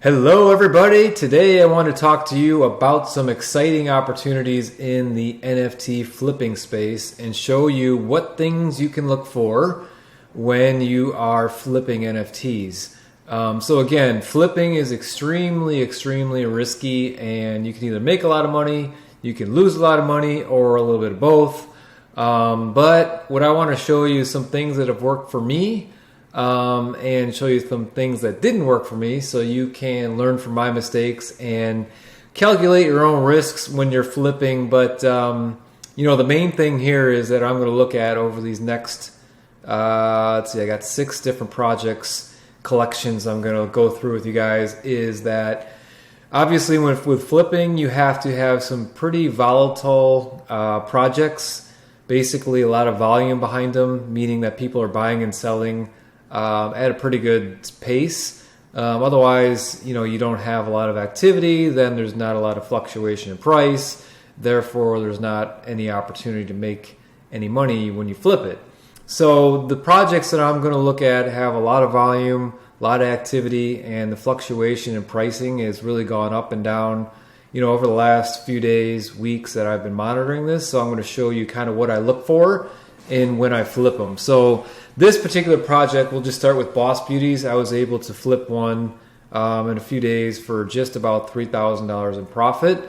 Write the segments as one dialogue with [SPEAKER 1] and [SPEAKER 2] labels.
[SPEAKER 1] Hello everybody, today I want to talk to you about some exciting opportunities in the NFT flipping space and show you what things you can look for when you are flipping NFTs. So again, flipping is extremely risky, and you can either make a lot of money, you can lose a lot of money, or a little bit of both. But what I want to show you is some things that have worked for me, and show you some things that didn't work for me so you can learn from my mistakes and calculate your own risks when you're flipping. But the main thing here is that I'm going to look at over these next, let's see, I got 6 different projects, collections I'm going to go through with you guys, is that obviously with flipping you have to have some pretty volatile projects, basically a lot of volume behind them, meaning that people are buying and selling at a pretty good pace. Otherwise, you don't have a lot of activity, then there's not a lot of fluctuation in price. Therefore, there's not any opportunity to make any money when you flip it. So the projects that I'm going to look at have a lot of volume, a lot of activity, and the fluctuation in pricing has really gone up and down, over the last few days, weeks that I've been monitoring this. So I'm going to show you kind of what I look for and when I flip them. So this particular project, we'll just start with Boss Beauties. I was able to flip one in a few days for just about $3,000 in profit.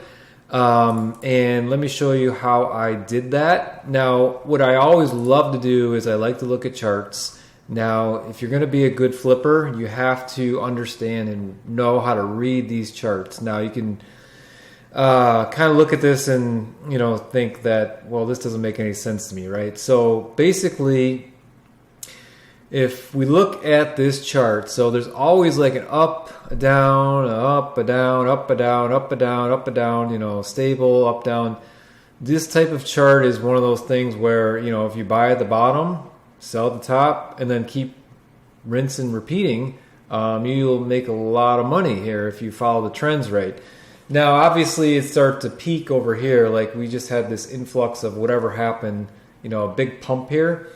[SPEAKER 1] And let me show you how I did that. Now, what I always love to do is I like to look at charts. Now, if you're going to be a good flipper, you have to understand and know how to read these charts. Now, you can kind of look at this and think that, well, this doesn't make any sense to me, right? So basically, if we look at this chart, so there's always like an up, a down, a up, a down, up, a down, up, a down, up, a down, stable, up, down. This type of chart is one of those things where, if you buy at the bottom, sell at the top, and then keep rinse and repeating, you'll make a lot of money here if you follow the trends right. Now, obviously, it started to peak over here. Like we just had this influx of whatever happened, a big pump here.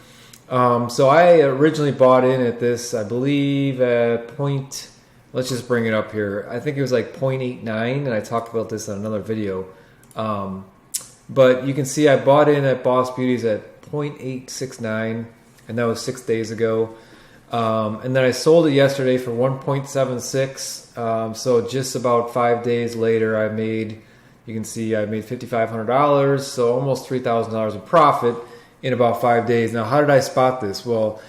[SPEAKER 1] So I originally bought in at this, I believe at point, let's just bring it up here. I think it was like 0.89, and I talked about this in another video. But you can see I bought in at Boss Beauties at 0.869, and that was 6 days ago. And then I sold it yesterday for 1.76. So just about 5 days later, I made $5,500, so almost $3,000 in profit in about 5 days. Now, how did I spot this? Well,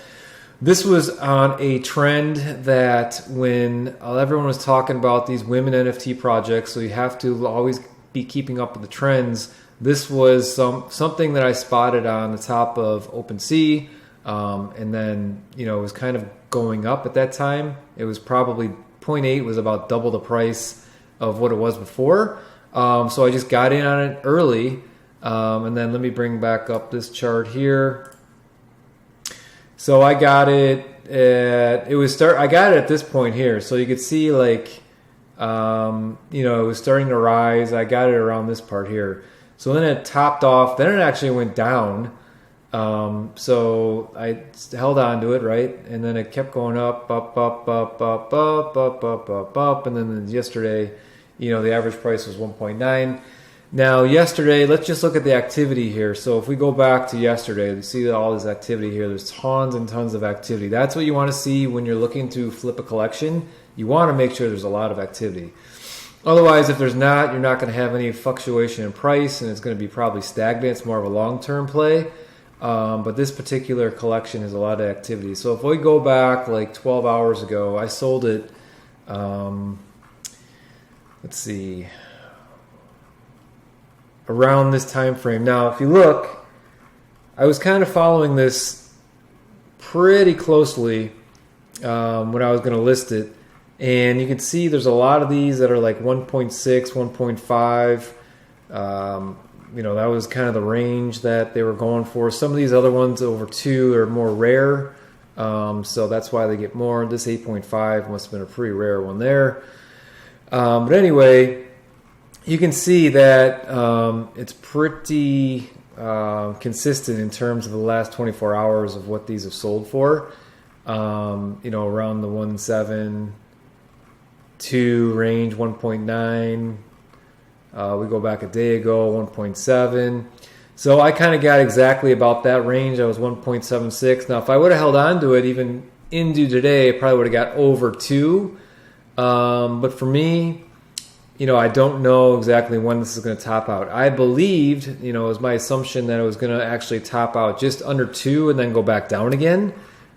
[SPEAKER 1] this was on a trend that when everyone was talking about these women NFT projects, so you have to always be keeping up with the trends. This was something that I spotted on the top of OpenSea, and then it was kind of going up at that time. It was probably 0.8 was about double the price of what it was before. So I just got in on it early. And then let me bring back up this chart here. So I got it at, I got it at this point here. So you could see it was starting to rise. I got it around this part here. So then it topped off, then it actually went down. So I held on to it, right? And then it kept going up, and then yesterday, the average price was 1.9. Now, yesterday, let's just look at the activity here. So if we go back to yesterday, you see all this activity here. There's tons and tons of activity. That's what you want to see when you're looking to flip a collection. You want to make sure there's a lot of activity. Otherwise, if there's not, you're not going to have any fluctuation in price, and it's going to be probably stagnant. It's more of a long-term play. But this particular collection has a lot of activity. So if we go back like 12 hours ago, I sold it, let's see, around this time frame. Now, if you look, I was kind of following this pretty closely when I was going to list it, and you can see there's a lot of these that are like 1.6, 1.5. That was kind of the range that they were going for. Some of these other ones over 2 are more rare, so that's why they get more. This 8.5 must have been a pretty rare one there. But anyway, you can see that it's pretty consistent in terms of the last 24 hours of what these have sold for. Around the 1.7 to range 1.9. We go back a day ago, 1.7. So I kind of got exactly about that range. I was 1.76. Now, if I would have held on to it even into today, I probably would have got over 2. But for me, I don't know exactly when this is going to top out. I believed, it was my assumption that it was going to actually top out just under 2 and then go back down again.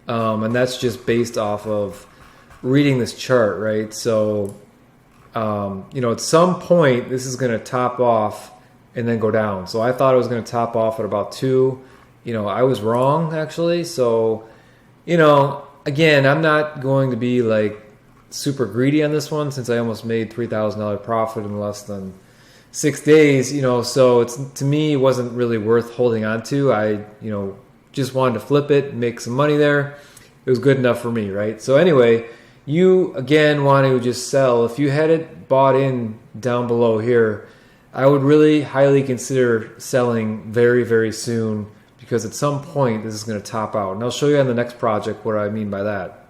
[SPEAKER 1] And that's just based off of reading this chart, right? So, at some point, this is going to top off and then go down. So I thought it was going to top off at about 2. I was wrong, actually. So, again, I'm not going to be like super greedy on this one since I almost made $3,000 profit in less than 6 days, so to me, it wasn't really worth holding on to. I, just wanted to flip it, make some money there. It was good enough for me, right? So anyway, you again want to just sell. If you had it bought in down below here, I would really highly consider selling very, very soon because at some point this is going to top out. And I'll show you on the next project what I mean by that.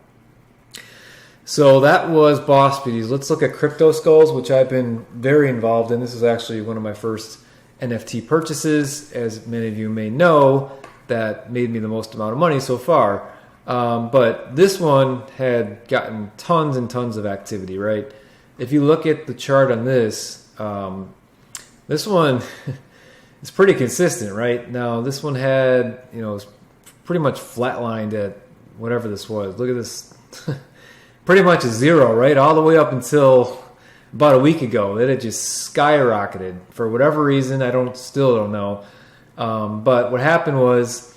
[SPEAKER 1] So that was Boss Beauties. Let's look at Crypto Skulls, which I've been very involved in. This is actually one of my first NFT purchases, as many of you may know, that made me the most amount of money so far. But this one had gotten tons and tons of activity, right? If you look at the chart on this, this one is pretty consistent, right? Now, this one had, was pretty much flatlined at whatever this was. Look at this. Pretty much a 0, right? All the way up until about a week ago. It had just skyrocketed for whatever reason. Still don't know. But what happened was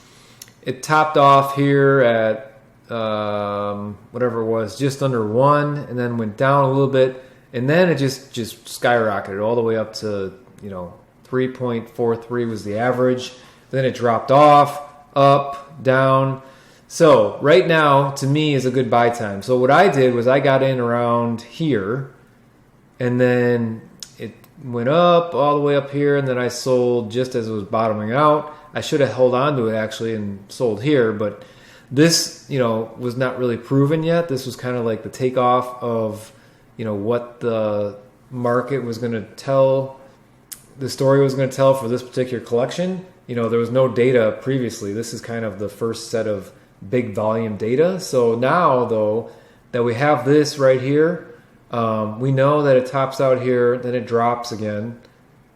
[SPEAKER 1] it topped off here at whatever it was, just under 1, and then went down a little bit, and then it just skyrocketed all the way up to 3.43 was the average. Then it dropped off, up, down. So right now, to me, is a good buy time. So what I did was I got in around here, and then it went up all the way up here, and then I sold just as it was bottoming out. I should have held on to it actually and sold here, but this, was not really proven yet. This was kind of like the takeoff of, what the market was going to tell, the story was going to tell for this particular collection. There was no data previously. This is kind of the first set of big volume data. So now, though, that we have this right here, we know that it tops out here, then it drops again,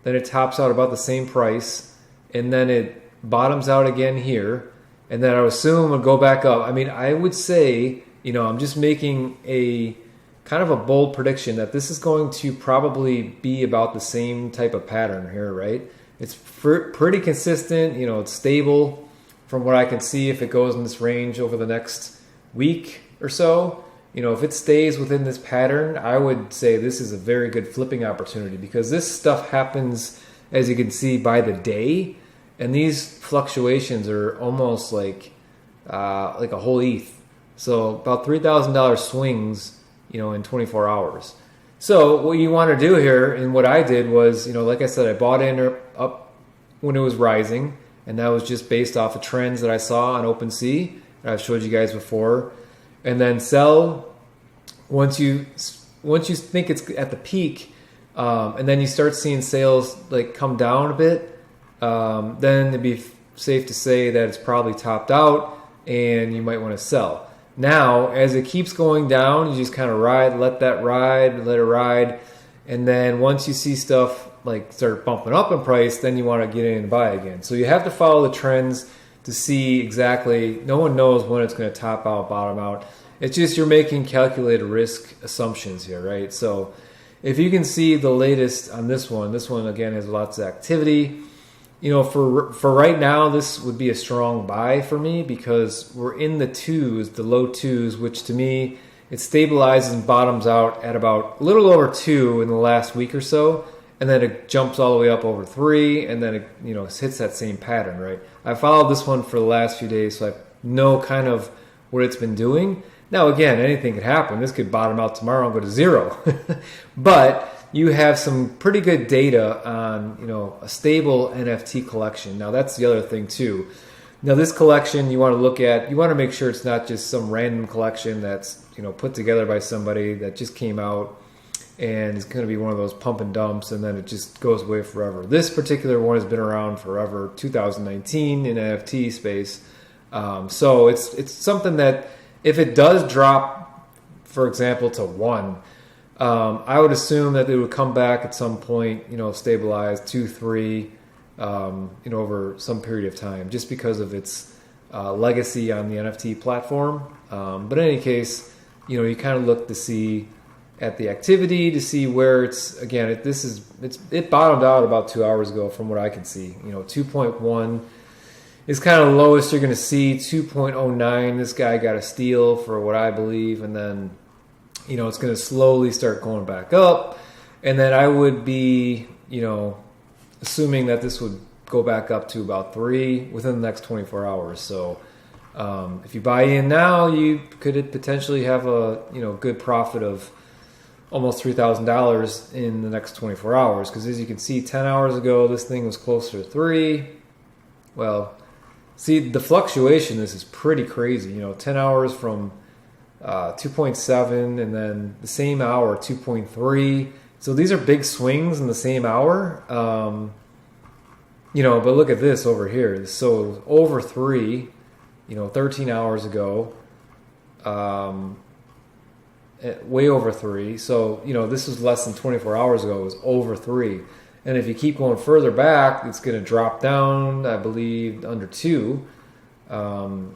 [SPEAKER 1] then it tops out about the same price, and then it bottoms out again here, and then I would assume it would go back up. I mean, I would say, I'm just making a kind of a bold prediction that this is going to probably be about the same type of pattern here, right? It's pretty consistent, it's stable. From what I can see, if it goes in this range over the next week or so, if it stays within this pattern, I would say this is a very good flipping opportunity because this stuff happens, as you can see, by the day, and these fluctuations are almost like a whole ETH. So about $3,000 swings, in 24 hours. So what you want to do here, and what I did was, like I said, I bought in up when it was rising. And that was just based off of trends that I saw on OpenSea that I've showed you guys before. And then sell once you think it's at the peak, and then you start seeing sales like come down a bit, then it'd be safe to say that it's probably topped out and you might want to sell. Now, as it keeps going down, you just kind of let it ride. And then once you see stuff like start bumping up in price, then you want to get in and buy again. So you have to follow the trends to see exactly. No one knows when it's going to top out, bottom out. It's just you're making calculated risk assumptions here, right? So if you can see the latest on this one again has lots of activity. For right now, this would be a strong buy for me because we're in the low twos, which to me, it stabilizes and bottoms out at about a little over 2 in the last week or so. And then it jumps all the way up over 3, and then it hits that same pattern, right? I followed this one for the last few days, so I know kind of what it's been doing. Now, again, anything could happen. This could bottom out tomorrow and go to 0. But you have some pretty good data on, a stable NFT collection. Now, that's the other thing, too. Now, this collection you want to make sure it's not just some random collection that's, put together by somebody that just came out. and it's going to be one of those pump and dumps, and then it just goes away forever. This particular one has been around forever, 2019 in NFT space. So it's something that if it does drop, for example, to 1, I would assume that it would come back at some point, stabilize 2, 3, over some period of time, just because of its legacy on the NFT platform. But in any case, you kind of look to see at the activity to see where it bottomed out about 2 hours ago from what I can see. 2.1 is kind of the lowest you're going to see. 2.09, this guy got a steal for what I believe, and then it's going to slowly start going back up, and then I would be assuming that this would go back up to about 3 within the next 24 hours. So if you buy in now, you could potentially have a good profit of almost $3,000 in the next 24 hours. Because as you can see, 10 hours ago, this thing was closer to 3. Well, see, the fluctuation, this is pretty crazy. 10 hours from 2.7, and then the same hour, 2.3. So these are big swings in the same hour. But look at this over here. So it was over 3, 13 hours ago. Way over 3. So, this was less than 24 hours ago. It was over 3. And if you keep going further back, it's going to drop down, I believe, under 2. So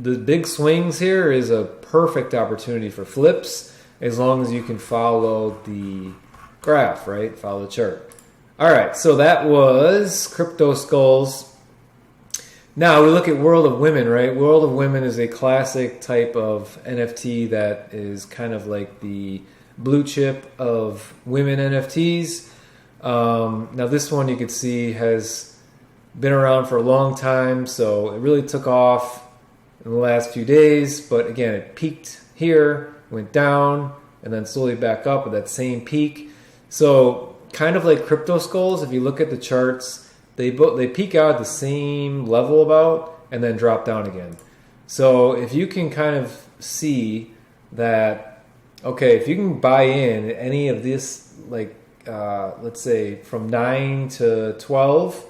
[SPEAKER 1] the big swings here is a perfect opportunity for flips as long as you can follow the graph, right? Follow the chart. All right, so that was Crypto Skulls. Now we look at World of Women, right? World of Women is a classic type of NFT that is kind of like the blue chip of women NFTs. Now this one you can see has been around for a long time, so it really took off in the last few days. But again, it peaked here, went down, and then slowly back up at that same peak. So kind of like Crypto Skulls, if you look at the charts, they peak out at the same level about, and then drop down again. So if you can kind of see that, okay, if you can buy in any of this, like let's say from 9 to 12,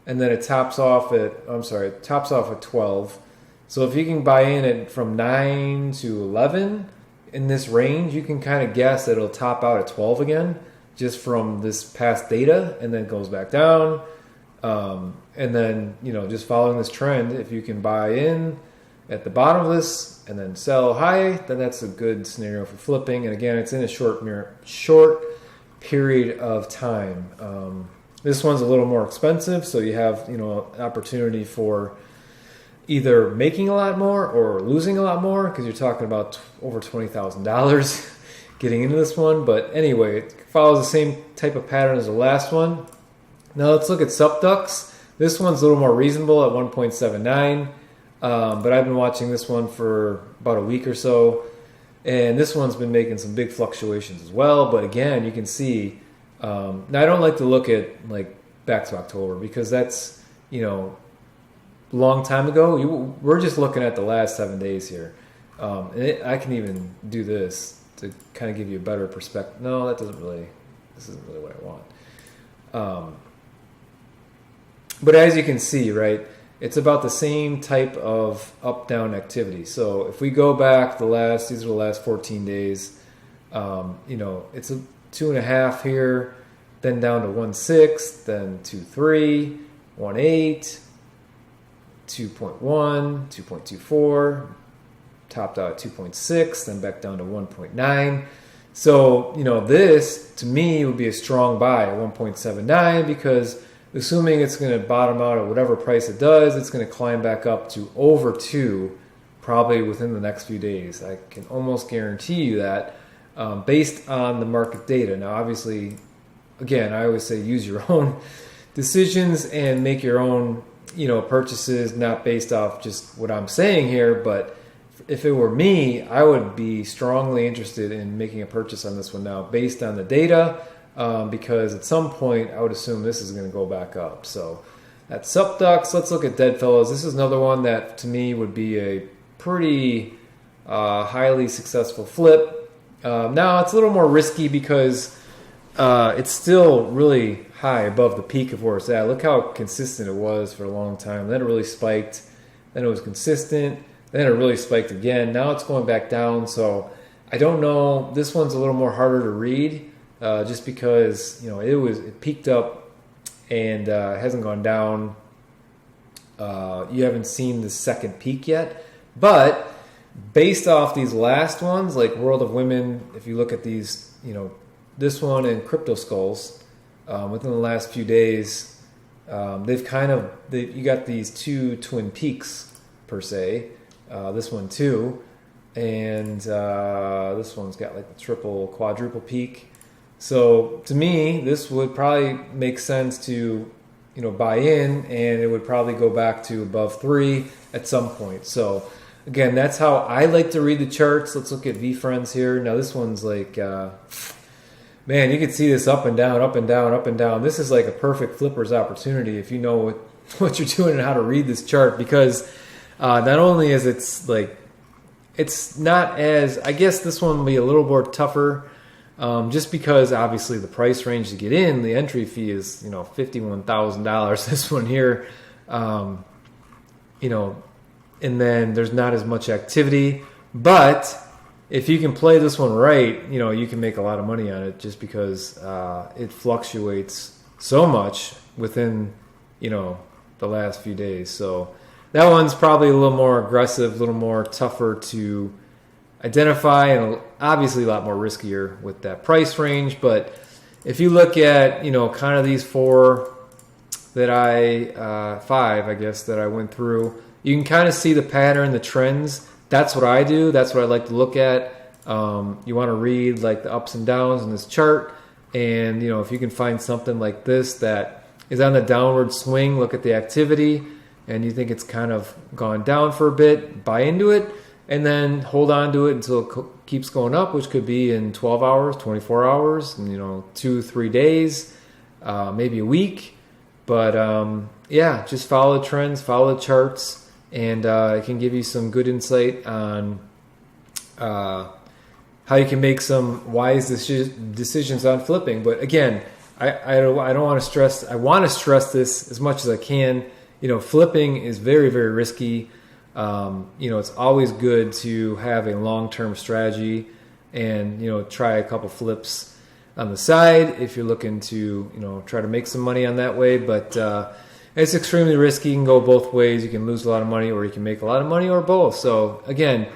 [SPEAKER 1] and then it tops off at 12. So if you can buy in at from 9 to 11 in this range, you can kind of guess that it'll top out at 12 again, just from this past data, and then it goes back down. And then, just following this trend, if you can buy in at the bottom of this and then sell high, then that's a good scenario for flipping. And again, it's in a short period of time. This one's a little more expensive, so you have, an opportunity for either making a lot more or losing a lot more, because you're talking about over $20,000 getting into this one. But anyway, it follows the same type of pattern as the last one. Now let's look at Subducks. This one's a little more reasonable at 1.79, but I've been watching this one for about a week or so, and this one's been making some big fluctuations as well. But again, you can see, now I don't like to look at like back to October, because that's, long time ago. We're just looking at the last 7 days here. I can even do this to kind of give you a better perspective. No, this isn't really what I want. But as you can see, right, it's about the same type of up-down activity. So if we go back these are the last 14 days, it's a 2.5 here, then down to 1.6, then 2.3, 1.8, 2.1, 2.24, topped out at 2.6, then back down to 1.9. So, this to me would be a strong buy at 1.79, because assuming it's going to bottom out at whatever price it does, it's going to climb back up to over 2 probably within the next few days. I can almost guarantee you that, based on the market data. Now, obviously, again, I always say use your own decisions and make your own, purchases, not based off just what I'm saying here. But if it were me, I would be strongly interested in making a purchase on this one now based on the data. Because at some point I would assume this is going to go back up. So that's Subducks. Let's look at Deadfellows. This is another one that to me would be a pretty highly successful flip. Now it's a little more risky because it's still really high above the peak of where it's at. Look how consistent it was for a long time. Then it really spiked. Then it was consistent. Then it really spiked again. Now it's going back down. So I don't know. This one's a little more harder to read, just because it peaked up and hasn't gone down. You haven't seen the second peak yet, but based off these last ones, like World of Women, if you look at these, this one and Crypto Skulls, within the last few days, you got these two twin peaks per se. This one too, and this one's got like the triple, quadruple peak. So to me, this would probably make sense to buy in, and it would probably go back to above 3 at some point. So again, that's how I like to read the charts. Let's look at VeeFriends here. Now this one's like, man, you can see this up and down, up and down, up and down. This is like a perfect flipper's opportunity if you know what you're doing and how to read this chart, because not only is it's not as, I guess this one will be a little more tougher, just because obviously the price range to get in, the entry fee is $51,000. This one here, and then there's not as much activity. But if you can play this one right, you can make a lot of money on it, just because it fluctuates so much within the last few days. So that one's probably a little more aggressive, a little more tougher to identify, and obviously a lot more riskier with that price range. But if you look at, kind of these five, I guess, that I went through, you can kind of see the pattern, the trends. That's what I do. That's what I like to look at. You want to read like the ups and downs in this chart. And, if you can find something like this that is on the downward swing, look at the activity, and you think it's kind of gone down for a bit, buy into it, and then hold on to it until it keeps going up, which could be in 12 hours, 24 hours, and, 2-3 days, maybe a week. But just follow the trends, follow the charts, and it can give you some good insight on how you can make some wise decisions on flipping. But again, I don't want to stress. I want to stress this as much as I can. Flipping is very, very risky. It's always good to have a long-term strategy and, try a couple flips on the side if you're looking to, try to make some money on that way. But it's extremely risky. You can go both ways. You can lose a lot of money, or you can make a lot of money, or both. So again,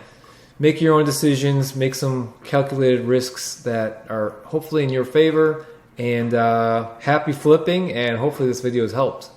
[SPEAKER 1] make your own decisions, make some calculated risks that are hopefully in your favor, and happy flipping, and hopefully this video has helped.